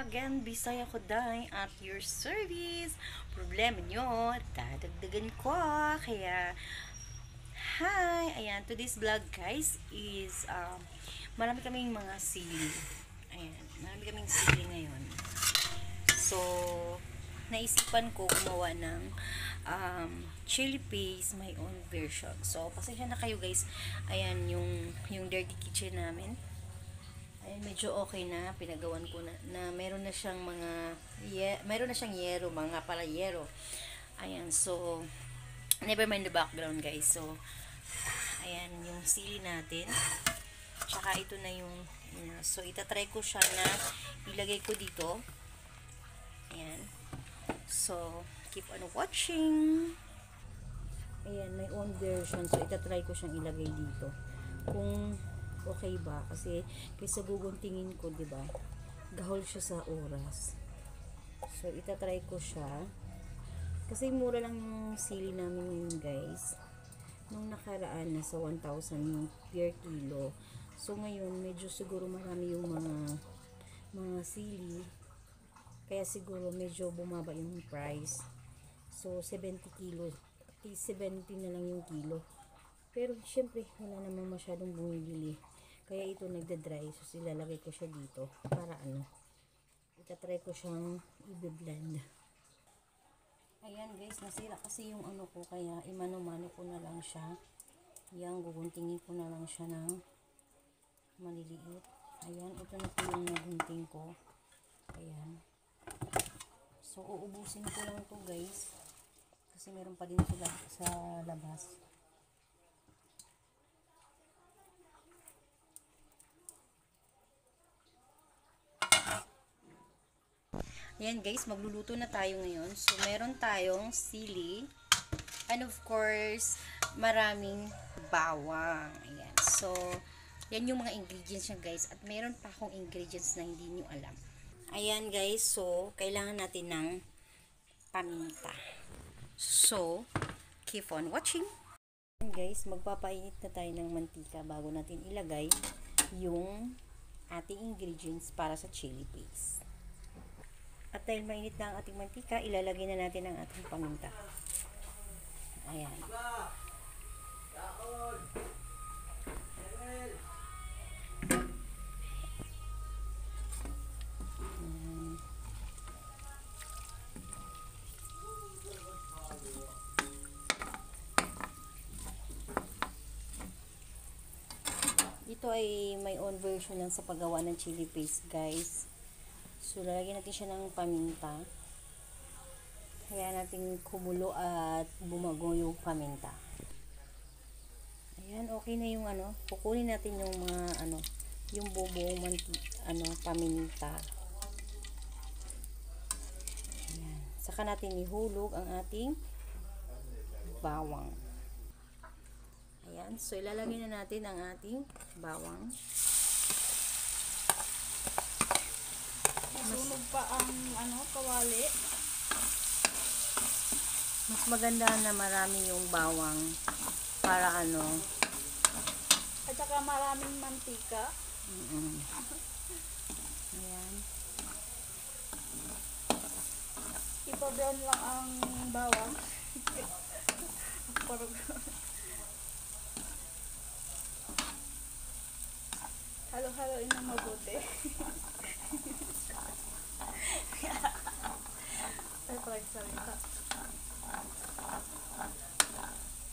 again, Bisaya ko dahil at your service. Problema nyo, dadagdagan ko. Kaya, hi! Ayan, today's vlog guys is, marami kaming mga sili. Ayan, marami kaming sili ngayon. So, naisipan ko gumawa ng chili paste, my own version. So, pasensya na kayo guys. Ayan, yung dirty kitchen namin. Ayan, medyo okay na. Pinagawan ko na meron na siyang meron na siyang yero, mga palayero. Ayan, so, never mind the background guys. So, ayan, yung sili natin. Tsaka ito na yung, so, itatry ko siya na ilagay ko dito. Ayan. So, keep on watching. Ayan, my own version. So, itatry ko siyang ilagay dito. Kung okay ba? Kasi, kaysa guguntingin ko, diba? Gahol siya sa oras. So, itatry ko siya. Kasi, mura lang yung sili namin ngayon, guys. Nung nakaraan, nasa 1,000 yung per kilo. So, ngayon, medyo siguro marami yung mga sili. Kaya siguro medyo bumaba yung price. So, 70 kilo. 70 na lang yung kilo. Pero, syempre, wala naman masyadong bumibili. Kaya ito nagda-dry. So, ilalagay ko siya dito. Para itatry ko siyang i-blend. Ayan guys, nasira kasi yung ko. Kaya, imano-mano ko na lang siya. Ayan, guguntingin ko na lang siya ng maliliit. Ayan, ito na po yung nagunting ko. Ayan. So, uubusin ko lang to guys. Kasi meron pa din sila sa labas. Ayan guys, magluluto na tayo ngayon. So, meron tayong sili. And of course, maraming bawang. Ayan. So, yan yung mga ingredients niya guys. At meron pa akong ingredients na hindi nyo alam. Ayan guys, so, kailangan natin ng paminta. So, keep on watching. Ayan guys, magpapainit na tayo ng mantika bago natin ilagay yung ating ingredients para sa chili paste. At dahil mainit na ang ating mantika, ilalagay na natin ang ating paminta. Ayan. Ito ay my own version lang sa paggawa ng chili paste guys. So, lalagyan natin siya ng paminta. Kaya natin kumulo at bumago yung paminta. Ayan, okay na yung kukunin natin yung mga yung bubuong paminta. Ayan. Saka natin ihulog ang ating bawang. Ayan, so ilalagay na natin ang ating bawang. Masunog pa ang kawali. Mas maganda na marami yung bawang para At saka maraming mantika. Ayan. Ipa-brown lang ang bawang. Halo-haloin na mabuti. Ay, pagsalita.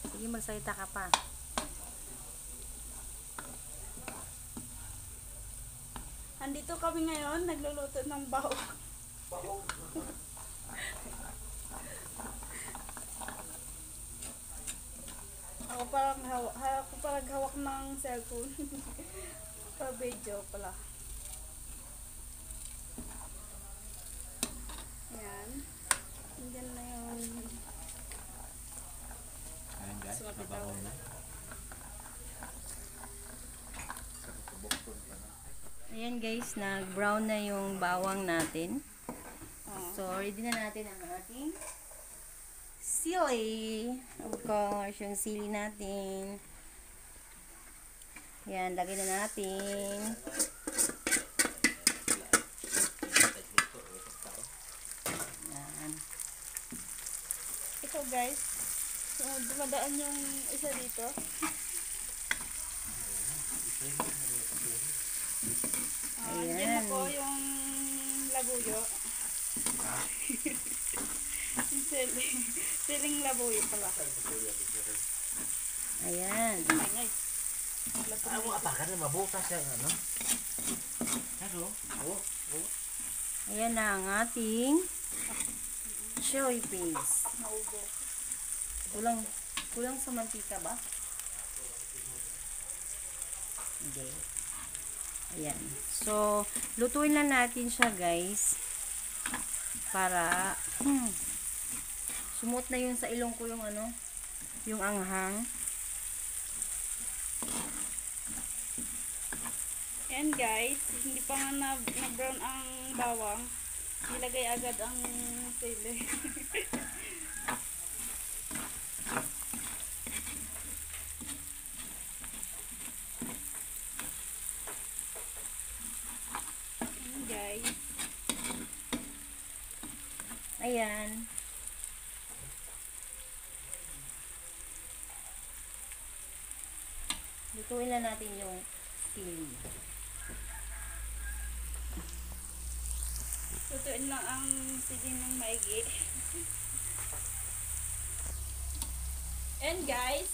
Sige, magsalita ka pa. Andito kami ngayon, nagluluto ng bawang. Ako parang hawak ng cellphone. Para video pala. Ayan. Andyan na yung... Ayan guys, nabango na. Ayan guys, nag-brown na yung bawang natin. So, ready na natin ang ating sili. Of course, yung sili natin. Yan, lagay na natin. guys. So, dumadaan yung isa dito. Yan na Ayan. po yung labuyo. Yung siling labuyo pala. Ayan. Ay, Ano mo apakan na mabutas yan, ano? Ano? Oo. Ayan na ang ating chili paste. naubo. Kulang sa mantika ba? Hindi. Ayan. So, lutuin lang natin siya, guys. Para sumot na yun sa ilong ko yung ano, yung anghang. Yan guys, hindi pa nga na-brown ang bawang. Nilagay agad ang sili. Yan guys. Ayan. Lutuin lang natin yung sili. Lutuin lang ang sili ng maigi. And guys,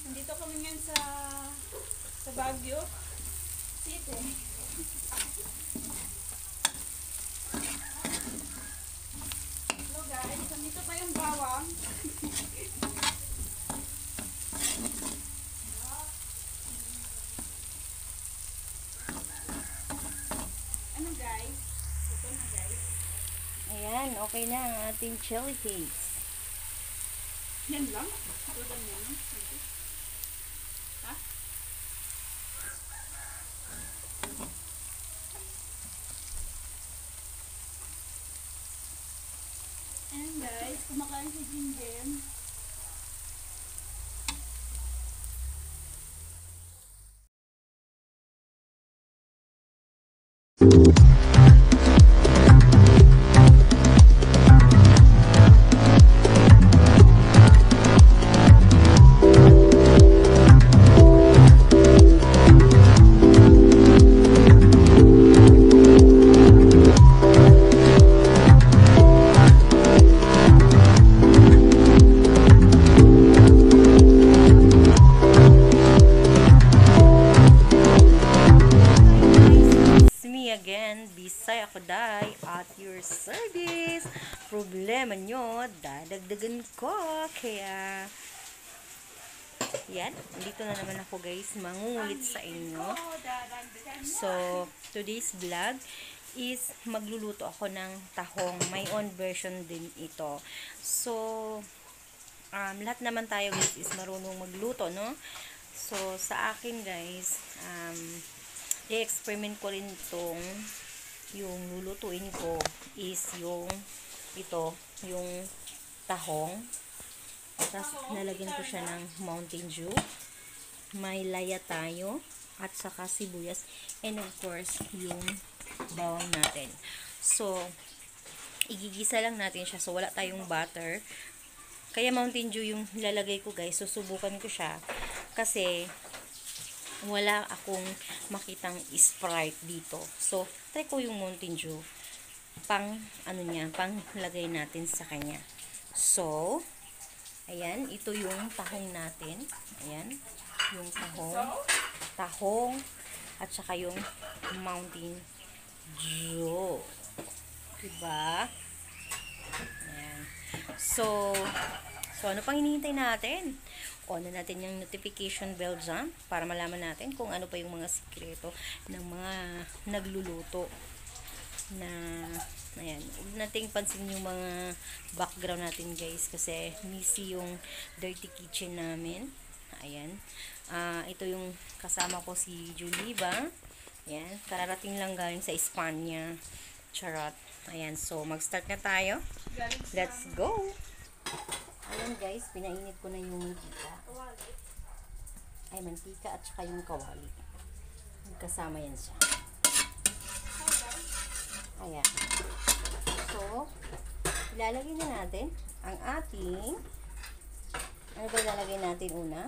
nandito kami ngayon sa Baguio City. Hello guys, nandito pa yung bawang. Ano guys? Ito na guys. Ayan, okay na ang ating chili paste. Yan lang? Ito lang yan. Ha? And guys, kumakain si Jinjen. Again, Bisaya ko day at your service. Problema nyo, dadagdagan ko. Kaya, yan. Dito na naman ako guys, mangungulit sa inyo. So, today's vlog is magluluto ako ng tahong. My own version din ito. So, lahat naman tayo guys is marunong magluto, no? So, sa akin guys, i-experiment ko rin itong yung lulutuin ko is yung ito, yung tahong. Tapos nalagyan ko siya ng Mountain Dew. May laya tayo at saka sibuyas and of course yung bawang natin. So igigisa lang natin siya. So wala tayong butter. Kaya Mountain Dew yung lalagay ko guys. Susubukan ko siya kasi wala akong makitang Sprite dito. So, try ko yung Mountain Dew. Pang, pang lagay natin sa kanya. So, ayan, ito yung tahong natin. Ayan, yung tahong, at saka yung Mountain Dew. Diba? Ayan. So, ano pang hinihintay natin? On na natin yung notification bell dyan para malaman natin kung ano pa yung mga sikreto ng mga nagluluto na, ayan, huwag nating pansin yung mga background natin guys kasi messy yung dirty kitchen namin. Ayan, ito yung kasama ko si Juliba. Ayan, kararating lang galing sa Espanya. Charot. Ayan, so mag-start na tayo. Let's go! Ayan guys, pinainit ko na yung mantika. Ay, mantika at saka yung kawali. Magkasama yan siya. Ayan. So, ilalagay na natin ang ating, ano ba ilalagay natin una?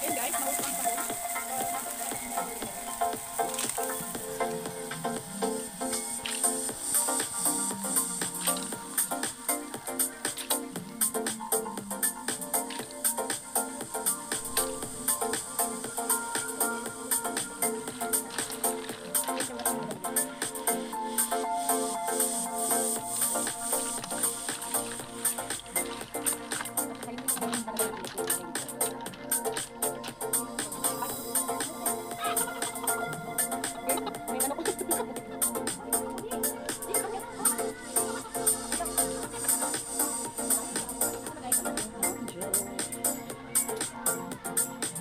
Ayun guys, naupang pa rin.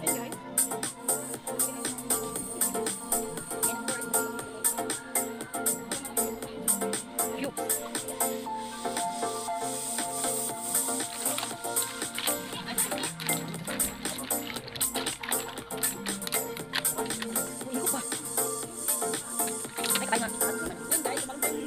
Ayun guys. Ayun guys, tumalbay.